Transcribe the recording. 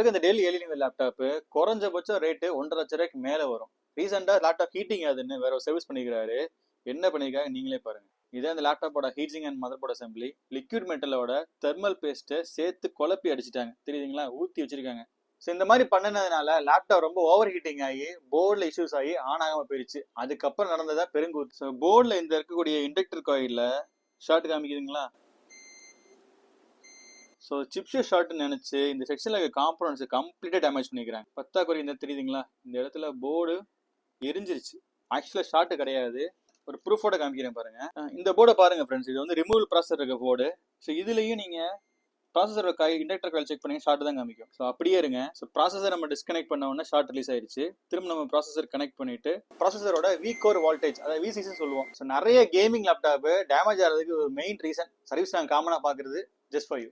இருக்க இந்த del alien laptop குறைஞ்சபட்சம் ரேட்டு 1,50,000 ரூபாய்க்கு மேல வரும். ரீசெண்டா லேப்டாப் ஹீட்டிங் ஆகுதுன்னு வேற ஒரு சர்வீஸ் பண்ணிக்கிறாரு. என்ன பண்ணிருக்காங்க நீங்களே பாருங்க. இதே அந்த லேப்டாப்போட heating and motherboard assembly liquid மெட்டலோட தெர்மல் பேஸ்ட்டை சேர்த்து குழப்பி அடிச்சுட்டாங்க. தெரியுதுங்களா? ஊத்தி வச்சிருக்காங்க. ஸோ இந்த மாதிரி பண்ணனதுனால லேப்டாப் ரொம்ப ஓவர் ஹீட்டிங் ஆகி போர்டில் இஷ்யூஸ் ஆகி ஆன் ஆகாம போயிருச்சு. அதுக்கப்புறம் நடந்ததா பெருங்கூத்து. ஸோ போர்டில் இந்த இருக்கக்கூடிய இண்டக்டர் காயில்ல ஷார்ட் காமிக்குதுங்களா? ஸோ சிப்ஸ் ஷார்ட்னு நினைச்சு இந்த செக்ஷன்ல இருக்க காம்பனன்ட்ஸ் கம்ப்ளீட்டா டேமேஜ் பண்ணிக்கிறாங்க. பத்தாக்குறை இந்த தெரியுதுங்களா? இந்த இடத்துல போர்டு எரிஞ்சிருச்சு. ஆக்சுவலா ஷார்ட் கிடையாது. ஒரு ப்ரூஃபோட காமிக்கிறேன் பாருங்க. இந்த போர்டை பாருங்க ஃப்ரெண்ட்ஸ். இது வந்து ரிமூவல் ப்ராசஸர் இருக்க போர்டு. ஸோ இதுலயும் நீங்க ப்ராசஸரோட காய் இண்டக்டர் காயில் செக் பண்ணி ஷார்ட் தான் காமிக்கும். ஸோ அப்படியே இருங்க. ஸோ ப்ராசஸர் நம்ம டிஸ்கனெக்ட் பண்ண உடனே ஷார்ட் ரிலீஸ் ஆயிடுச்சு. திரும்ப நம்ம ப்ராசஸர் கனெக்ட் பண்ணிட்டு ப்ராசஸரோட வீக் கோர் வோல்டேஜ் அதாவது விசிசி சொல்லுவோம். ஸோ நிறைய கேமிங் லேப்டாப் டேமேஜ் ஆகிறதுக்கு ஒரு மெயின் ரீசன் சர்வீஸ் நாங்கள் காமனாக பார்க்குறது ஜஸ்ட் ஃபார் யூ.